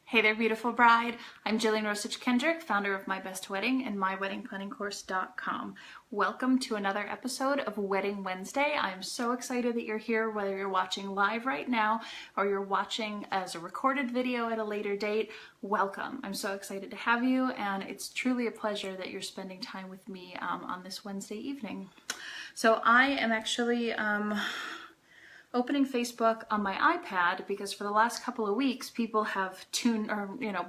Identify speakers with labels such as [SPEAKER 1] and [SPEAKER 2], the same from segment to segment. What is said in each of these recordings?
[SPEAKER 1] Hey there, beautiful bride. I'm Jillian Rosich Kendrick, founder of My Best Wedding and MyWeddingPlanningCourse.com. Welcome to another episode of Wedding Wednesday. I'm so excited that you're here, whether you're watching live right now or you're watching as a recorded video at a later date. Welcome. I'm so excited to have you, and it's truly a pleasure that you're spending time with me on this Wednesday evening. So I am actually opening Facebook on my iPad because for the last couple of weeks people have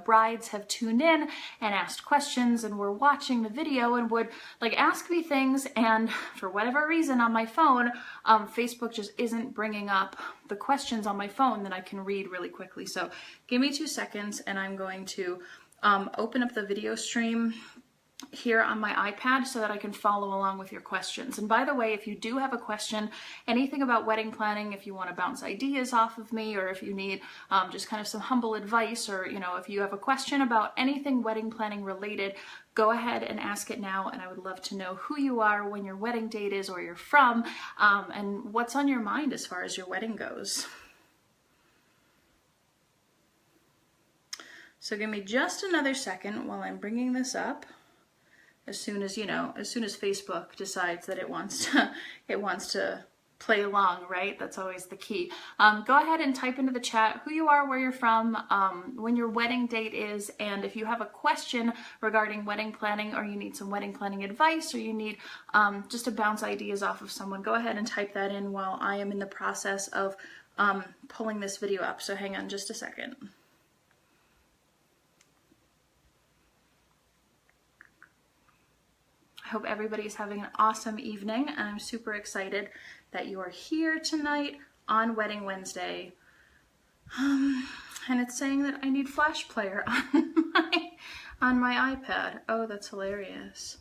[SPEAKER 1] brides have tuned in and asked questions and were watching the video and would ask me things, and for whatever reason on my phone Facebook just isn't bringing up the questions on my phone that I can read really quickly. So give me 2 seconds and I'm going to open up the video stream here on my iPad so that I can follow along with your questions. And by the way, if you do have a question, anything about wedding planning, if you want to bounce ideas off of me, or if you need just kind of some humble advice, or if you have a question about anything wedding planning related, go ahead and ask it now, and I would love to know who you are, when your wedding date is, where you're from, and what's on your mind as far as your wedding goes. So give me just another second while I'm bringing this up. As soon as Facebook decides that it wants to play along, right? That's always the key. Go ahead and type into the chat who you are, where you're from, when your wedding date is, and if you have a question regarding wedding planning, or you need some wedding planning advice, or you need just to bounce ideas off of someone, go ahead and type that in while I am in the process of pulling this video up. So hang on just a second. I hope everybody's having an awesome evening, and I'm super excited that you are here tonight on Wedding Wednesday. And it's saying that I need Flash Player on my iPad. Oh, that's hilarious.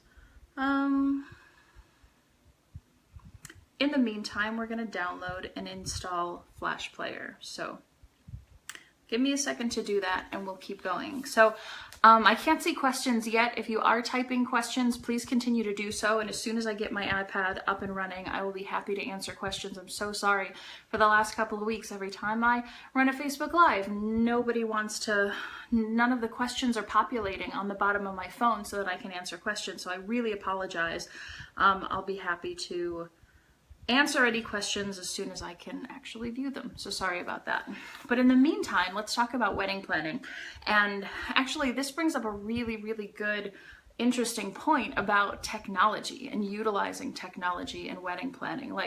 [SPEAKER 1] In the meantime, we're going to download and install Flash Player. So give me a second to do that and we'll keep going. So I can't see questions yet. If you are typing questions, please continue to do so. And as soon as I get my iPad up and running, I will be happy to answer questions. I'm so sorry for the last couple of weeks. Every time I run a Facebook Live, none of the questions are populating on the bottom of my phone so that I can answer questions. So I really apologize. I'll be happy to answer any questions as soon as I can actually view them. So sorry about that. But in the meantime, let's talk about wedding planning. And actually, this brings up a really, really good, interesting point about technology and utilizing technology in wedding planning.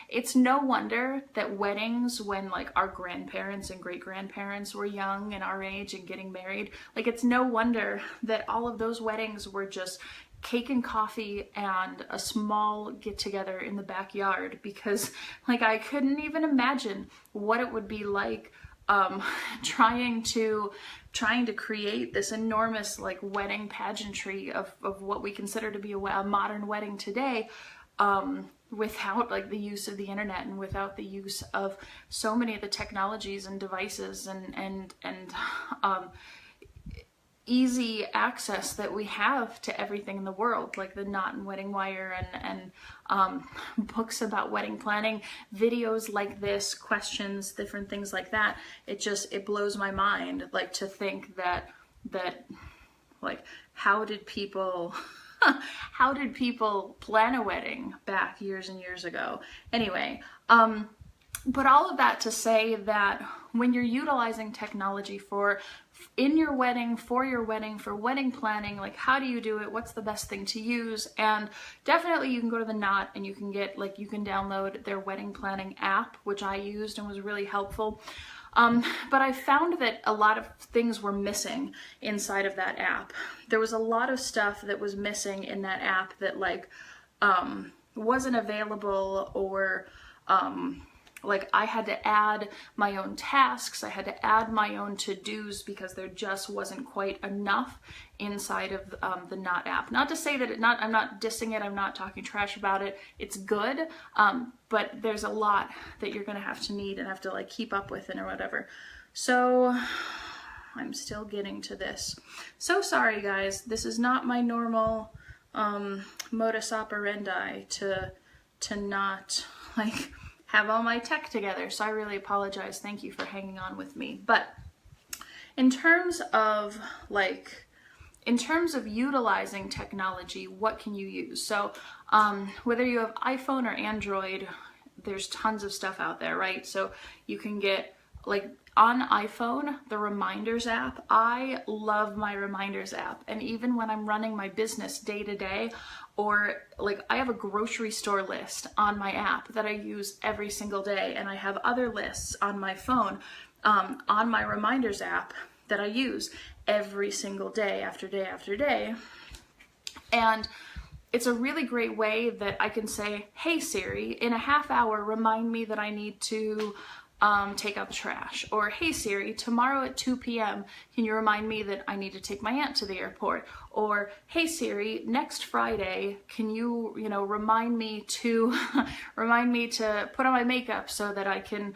[SPEAKER 1] It's no wonder that weddings, when our grandparents and great-grandparents were young and our age and getting married, it's no wonder that all of those weddings were just cake and coffee and a small get-together in the backyard, because I couldn't even imagine what it would be like trying to create this enormous wedding pageantry of what we consider to be a modern wedding today, without the use of the internet and without the use of so many of the technologies and devices and easy access that we have to everything in the world, like the Knot and Wedding Wire and books about wedding planning, videos like this, questions, different things like that. It blows my mind, to think that how did people plan a wedding back years and years ago? Anyway, but all of that to say that when you're utilizing technology in your wedding, for your wedding, for wedding planning, how do you do it? What's the best thing to use? And definitely you can go to the Knot and you can get, you can download their wedding planning app, which I used and was really helpful. But I found that a lot of things were missing inside of that app. There was a lot of stuff that was missing in that app that wasn't available, or I had to add my own tasks, I had to add my own to-dos, because there just wasn't quite enough inside of the Knot app. Not to say that I'm not dissing it, I'm not talking trash about it, it's good, but there's a lot that you're gonna have to need and have to keep up with or whatever. So I'm still getting to this. So sorry guys, this is not my normal modus operandi to not have all my tech together. So I really apologize. Thank you for hanging on with me. But in terms of utilizing technology, what can you use? So whether you have iPhone or Android, there's tons of stuff out there, right? So you can get, like, on iPhone, the Reminders app. I love my Reminders app. And even when I'm running my business day to day, or like I have a grocery store list on my app that I use every single day, and I have other lists on my phone, on my Reminders app that I use every single day after day after day. And it's a really great way that I can say, hey Siri, in a half hour, remind me that I need to take out the trash. Or, hey Siri, tomorrow at 2 p.m., can you remind me that I need to take my aunt to the airport? Or, hey Siri, next Friday, can you, remind me to put on my makeup so that I can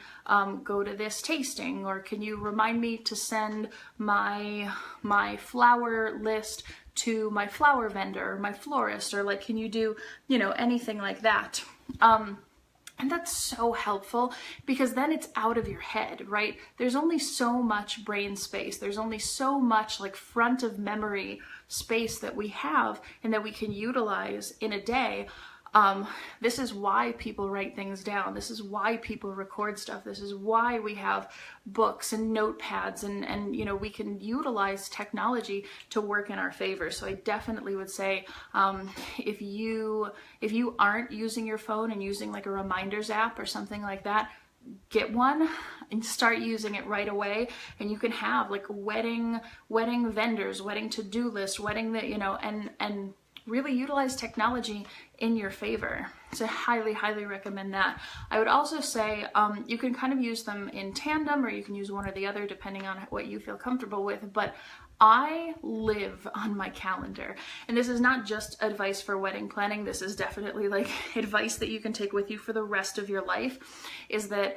[SPEAKER 1] go to this tasting? Or can you remind me to send my flower list to my flower vendor, or my florist? Or, like, can you do, anything like that? And that's so helpful, because then it's out of your head, right? There's only so much brain space. There's only so much, like, front of memory space that we have and that we can utilize in a day. This is why people write things down. This is why people record stuff. This is why we have books and notepads, and we can utilize technology to work in our favor. So I definitely would say, if you aren't using your phone and using like a Reminders app or something like that, get one and start using it right away. And you can have like wedding vendors, wedding to-do lists, wedding that, and really utilize technology in your favor. So I highly, highly recommend that. I would also say you can kind of use them in tandem, or you can use one or the other depending on what you feel comfortable with. But I live on my calendar, and this is not just advice for wedding planning. This is definitely like advice that you can take with you for the rest of your life, is that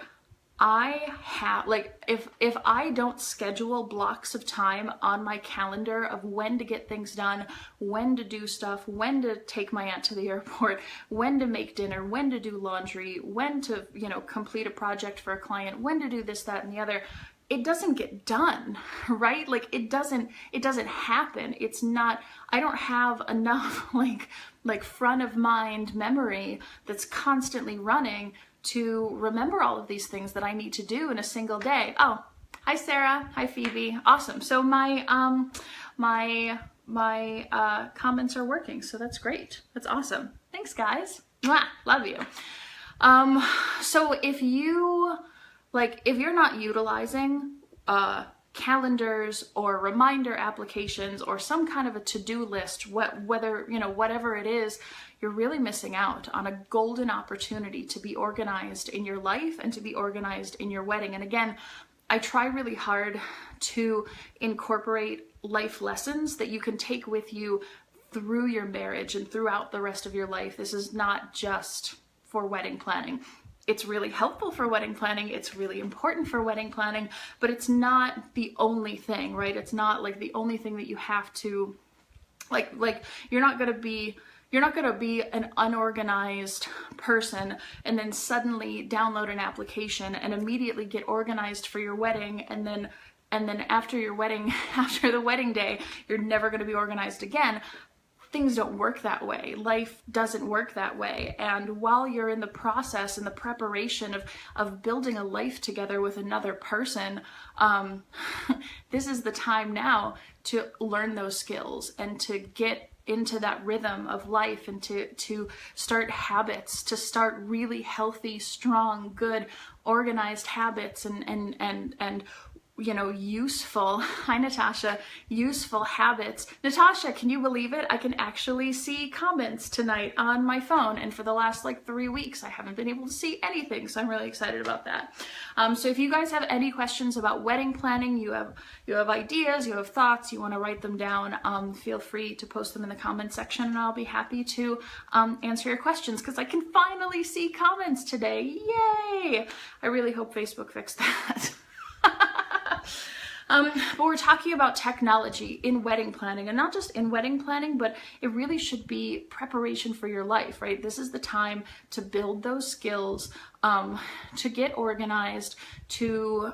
[SPEAKER 1] I have, like, if I don't schedule blocks of time on my calendar of when to get things done, when to do stuff, when to take my aunt to the airport, when to make dinner, when to do laundry, when to, complete a project for a client, when to do this, that, and the other, it doesn't get done, right? Like, it doesn't happen. It's not, I don't have enough like front of mind memory that's constantly running to remember all of these things that I need to do in a single day. Oh, hi Sarah, hi Phoebe, awesome. So my comments are working, so that's great. That's awesome. Thanks guys. Mwah, love you. So if you're not utilizing calendars or reminder applications or some kind of a to-do list, whatever it is, you're really missing out on a golden opportunity to be organized in your life and to be organized in your wedding. And again, I try really hard to incorporate life lessons that you can take with you through your marriage and throughout the rest of your life. This is not just for wedding planning. It's really helpful for wedding planning. It's really important for wedding planning, but it's not the only thing, right? It's not like the only thing that you have to, like you're not going to be an unorganized person and then suddenly download an application and immediately get organized for your wedding, and then after your wedding, after the wedding day, you're never going to be organized again. Things don't work that way. Life doesn't work that way. And while you're in the process and the preparation of building a life together with another person, this is the time now to learn those skills and to get into that rhythm of life, and to start habits, to start really healthy, strong, good, organized habits and useful, hi Natasha, useful habits. Natasha, can you believe it? I can actually see comments tonight on my phone, and for the last 3 weeks I haven't been able to see anything, so I'm really excited about that. So if you guys have any questions about wedding planning, you have ideas, you have thoughts, you want to write them down, feel free to post them in the comment section, and I'll be happy to answer your questions, because I can finally see comments today. Yay! I really hope Facebook fixed that. But we're talking about technology in wedding planning, and not just in wedding planning, but it really should be preparation for your life, right? This is the time to build those skills, to get organized, to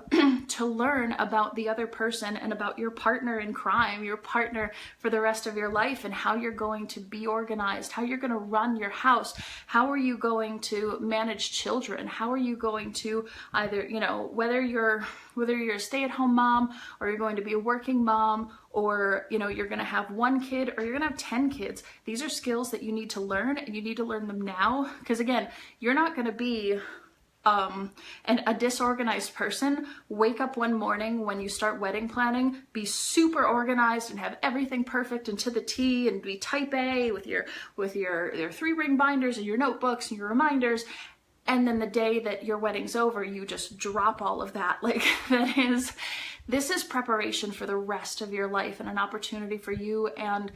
[SPEAKER 1] to learn about the other person and about your partner in crime, your partner for the rest of your life, and how you're going to be organized, how you're going to run your house, how are you going to manage children, how are you going to either, you know, whether you're a stay-at-home mom or you're going to be a working mom, or, you know, you're going to have one kid or you're going to have 10 kids. These are skills that you need to learn, and you need to learn them now, because again, you're not going to be a disorganized person, wake up one morning when you start wedding planning, be super organized and have everything perfect and to the T, and be type A with your 3-ring binders and your notebooks and your reminders. And then the day that your wedding's over, you just drop all of that. Like, this is preparation for the rest of your life, and an opportunity for you and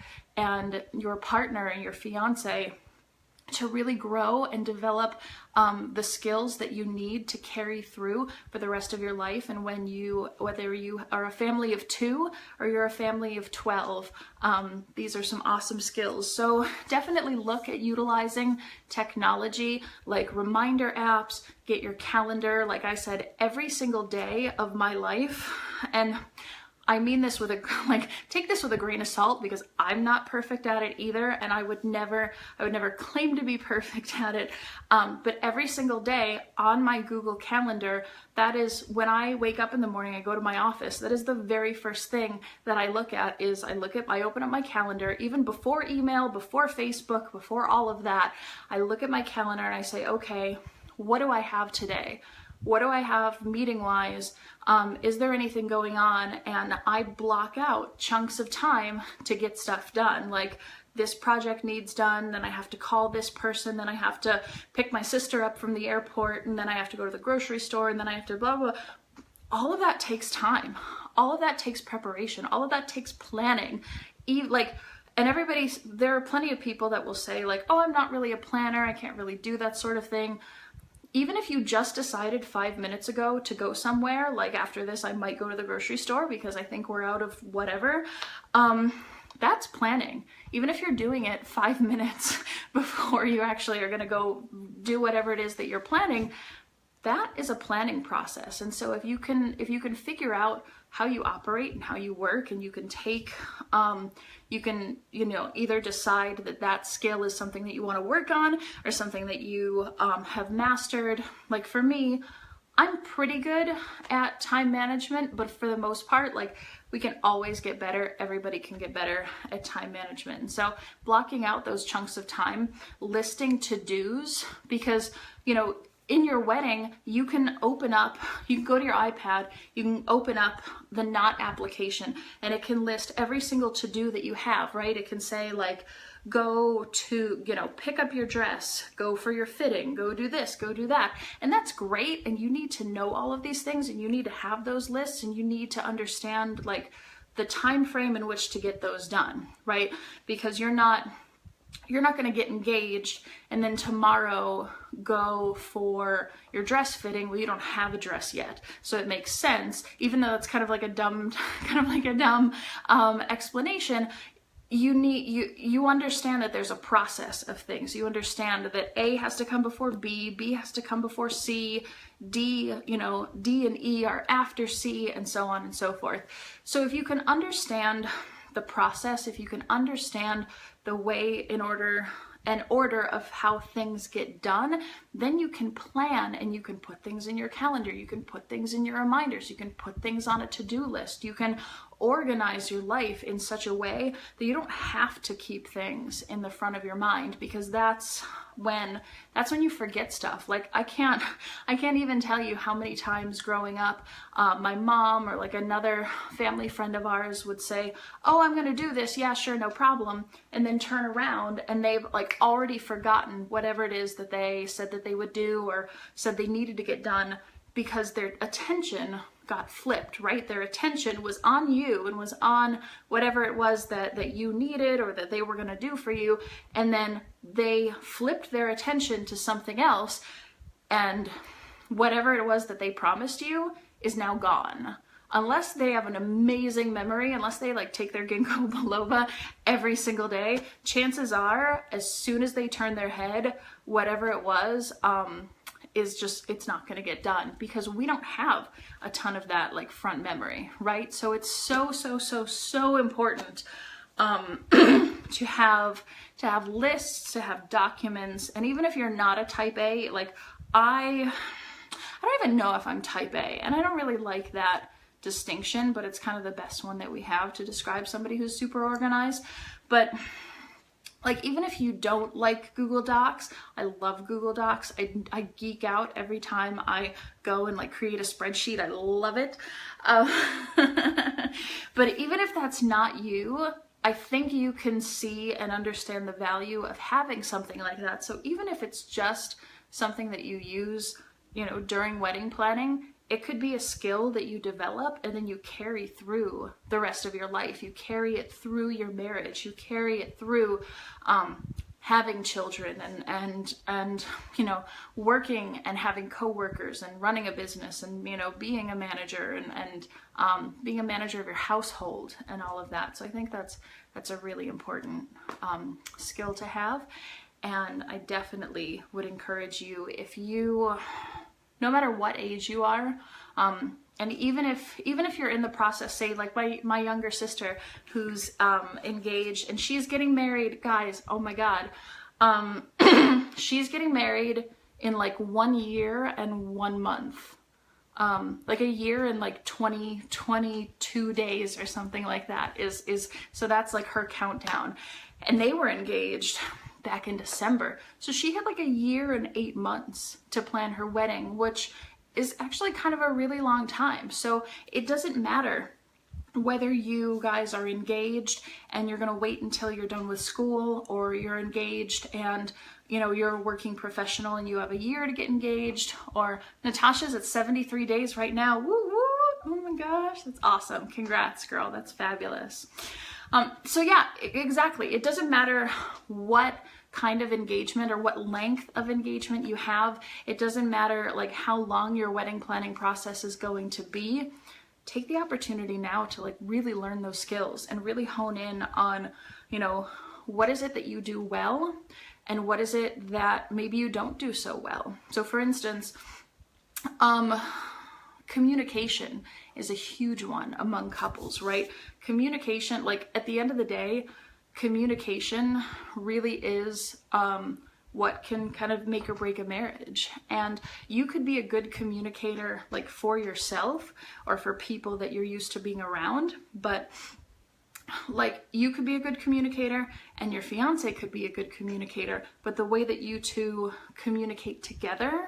[SPEAKER 1] your partner and your fiance to really grow and develop the skills that you need to carry through for the rest of your life. And whether you are a family of 2 or you're a family of 12, these are some awesome skills. So definitely look at utilizing technology like reminder apps, get your calendar, like I said, every single day of my life. And I mean this with take this with a grain of salt, because I'm not perfect at it either, and I would never claim to be perfect at it. But every single day on my Google Calendar, that is when I wake up in the morning, I go to my office. That is the very first thing that I look at. I open up my calendar, even before email, before Facebook, before all of that. I look at my calendar and I say, okay, what do I have today? What do I have meeting-wise? Is there anything going on? And I block out chunks of time to get stuff done. Like, this project needs done, then I have to call this person, then I have to pick my sister up from the airport, and then I have to go to the grocery store, and then I have to blah, blah. All of that takes time. All of that takes preparation. All of that takes planning. And there are plenty of people that will say like, oh, I'm not really a planner, I can't really do that sort of thing. Even if you just decided 5 minutes ago to go somewhere, like after this I might go to the grocery store because I think we're out of whatever, that's planning. Even if you're doing it 5 minutes before you actually are going to go do whatever it is that you're planning, that is a planning process. And so if you can figure out how you operate and how you work, and you can take, you can, either decide that skill is something that you want to work on or something that you have mastered. Like for me, I'm pretty good at time management, but for the most part, like, we can always get better. Everybody can get better at time management. And so blocking out those chunks of time, listing to-dos, because, in your wedding, you can go to your iPad, you can open up the Knot application, and it can list every single to-do that you have, right? It can say like, go to, pick up your dress, go for your fitting, go do this, go do that. And that's great. And you need to know all of these things, and you need to have those lists, and you need to understand like the time frame in which to get those done, right? Because you're not going to get engaged and then tomorrow go for your dress fitting. Well, you don't have a dress yet. So it makes sense, even though it's kind of like a dumb explanation. You understand that there's a process of things. You understand that A has to come before B has to come before C, D and E are after C, and so on and so forth. So if you can understand the process, if you can understand the way in order of how things get done, then you can plan, and you can put things in your calendar, you can put things in your reminders, you can put things on a to-do list, you can organize your life in such a way that you don't have to keep things in the front of your mind, because that's when you forget stuff. Like I can't even tell you how many times growing up, my mom or like another family friend of ours would say, oh, I'm going to do this. Yeah, sure. No problem. And then turn around and they've like already forgotten whatever it is that they said that they would do or said they needed to get done, because their attention got flipped, right? Their attention was on you and was on whatever it was that you needed or that they were going to do for you. And then they flipped their attention to something else, and whatever it was that they promised you is now gone. Unless they have an amazing memory, unless they like take their ginkgo biloba every single day, chances are as soon as they turn their head, whatever it was, is just, it's not going to get done because we don't have a ton of that like front memory, right? So it's so important to have lists, to have documents. And even if you're not a type A, like I don't even know if I'm type A, and I don't really like that distinction, but it's kind of the best one that we have to describe somebody who's super organized. But like, even if you don't like Google Docs, I love Google Docs. I geek out every time I go and like create a spreadsheet. I love it. But even if that's not you, I think you can see and understand the value of having something like that. So even if it's just something that you use, you know, during wedding planning, it could be a skill that you develop and then you carry through the rest of your life. You carry it through your marriage. You carry it through having children and you know, working and having coworkers and running a business and, you know, being a manager and being a manager of your household and all of that. So I think that's a really important skill to have. And I definitely would encourage you, if you, no matter what age you are, and even if you're in the process, say like my younger sister who's engaged and she's getting married, guys, oh my God, she's getting married in like 1 year and 1 month, like a year and like 22 days or something like that is so that's like her countdown. And they were engaged back in December. So she had like a year and 8 months to plan her wedding, which is actually kind of a really long time. So it doesn't matter whether you guys are engaged and you're going to wait until you're done with school, or you're engaged and, you know, you're a working professional and you have a year to get engaged, or Natasha's at 73 days right now. Woo woo. Oh my gosh, that's awesome. Congrats, girl. That's fabulous. So yeah, exactly. It doesn't matter what kind of engagement or what length of engagement you have. It doesn't matter like how long your wedding planning process is going to be. Take the opportunity now to like really learn those skills and really hone in on, you know, what is it that you do well and what is it that maybe you don't do so well. So for instance, communication is a huge one among couples, right? Communication, like at the end of the day, communication really is what can kind of make or break a marriage. And you could be a good communicator like for yourself or for people that you're used to being around, but like you could be a good communicator and your fiance could be a good communicator, but the way that you two communicate together,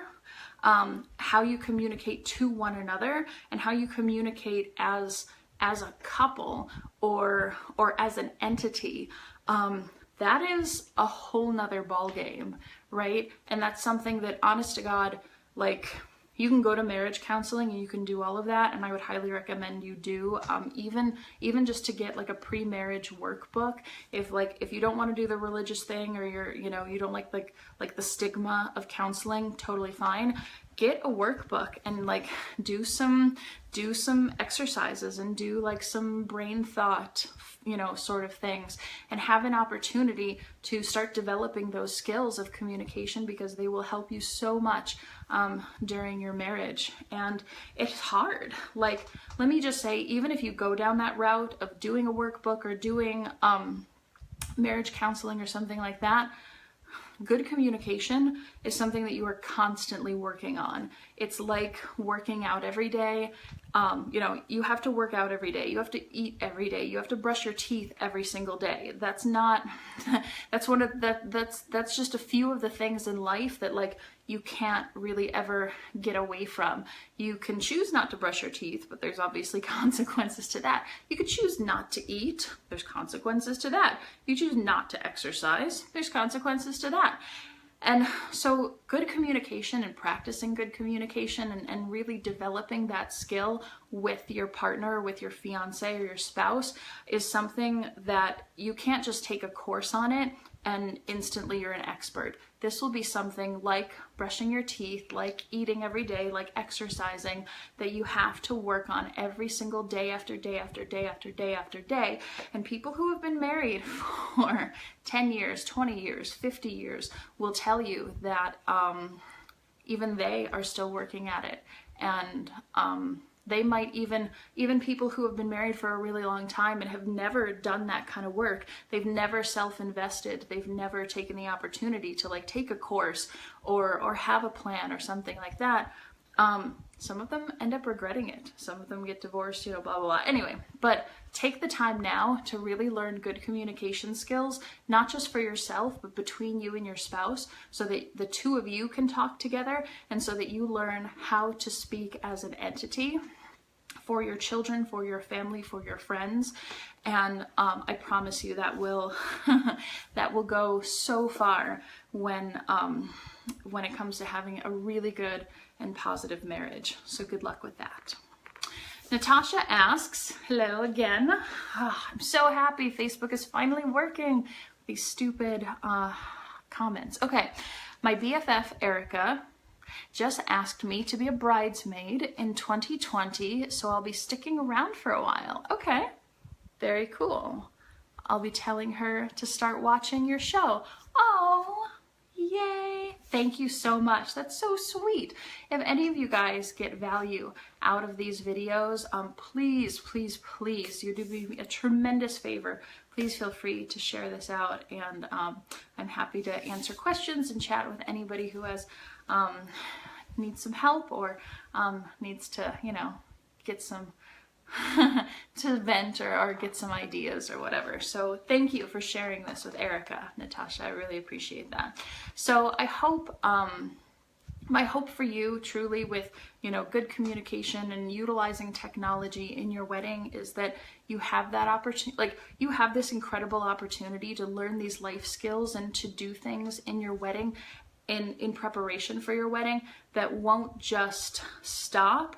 [SPEAKER 1] how you communicate to one another and how you communicate as a couple or as an entity, that is a whole nother ball game, right? And that's something that, honest to God, like you can go to marriage counseling and you can do all of that, and I would highly recommend you do, even just to get like a pre-marriage workbook. If you don't want to do the religious thing, or you don't like the stigma of counseling, totally fine. Get a workbook and like do some exercises and do like some brain thought, you know, sort of things, and have an opportunity to start developing those skills of communication, because they will help you so much during your marriage. And it's hard. Like, let me just say, even if you go down that route of doing a workbook or doing marriage counseling or something like that, good communication is something that you are constantly working on. It's like working out every day. You know, you have to work out every day. You have to eat every day. You have to brush your teeth every single day. That's just a few of the things in life that like you can't really ever get away from. You can choose not to brush your teeth, but there's obviously consequences to that. You could choose not to eat. There's consequences to that. You choose not to exercise. There's consequences to that. And so good communication and practicing good communication and really developing that skill with your partner, with your fiance or your spouse, is something that you can't just take a course on it and instantly you're an expert. This will be something like brushing your teeth, like eating every day, like exercising, that you have to work on every single day after day after day after day after day. And people who have been married for 10 years, 20 years, 50 years will tell you that even they are still working at it. And they might even people who have been married for a really long time and have never done that kind of work, they've never self-invested, they've never taken the opportunity to like take a course or have a plan or something like that. Some of them end up regretting it. Some of them get divorced, you know, blah, blah, blah. Anyway, but take the time now to really learn good communication skills, not just for yourself, but between you and your spouse, so that the two of you can talk together and so that you learn how to speak as an entity for your children, for your family, for your friends. And I promise you that will that will go so far when it comes to having a really good and positive marriage. So good luck with that. Natasha asks, hello again. Oh, I'm so happy Facebook is finally working. These stupid comments. Okay, my BFF Erica just asked me to be a bridesmaid in 2020, so I'll be sticking around for a while. Okay, very cool. I'll be telling her to start watching your show. Oh, yay. Thank you so much. That's so sweet. If any of you guys get value out of these videos, please, please, please, you do me a tremendous favor. Please feel free to share this out, and I'm happy to answer questions and chat with anybody who has needs some help or needs to, you know, get some to vent or get some ideas or whatever. So thank you for sharing this with Erica, Natasha. I really appreciate that. So I hope my hope for you truly with, you know, good communication and utilizing technology in your wedding is that you have that opportunity, like you have this incredible opportunity to learn these life skills and to do things in your wedding in preparation for your wedding that won't just stop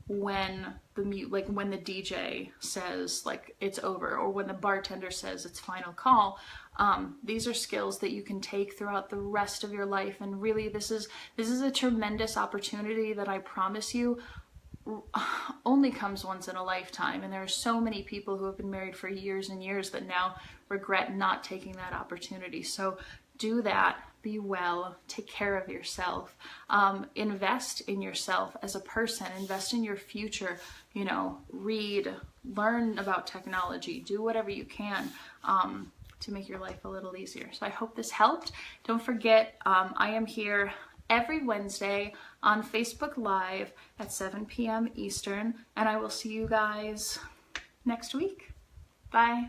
[SPEAKER 1] when the DJ says like it's over, or when the bartender says it's final call. These are skills that you can take throughout the rest of your life, and really this is a tremendous opportunity that I promise you only comes once in a lifetime. And there are so many people who have been married for years and years that now regret not taking that opportunity. So do that. Be well, take care of yourself, invest in yourself as a person, invest in your future, you know, read, learn about technology, do whatever you can to make your life a little easier. So I hope this helped. Don't forget, I am here every Wednesday on Facebook Live at 7 p.m. Eastern, and I will see you guys next week. Bye.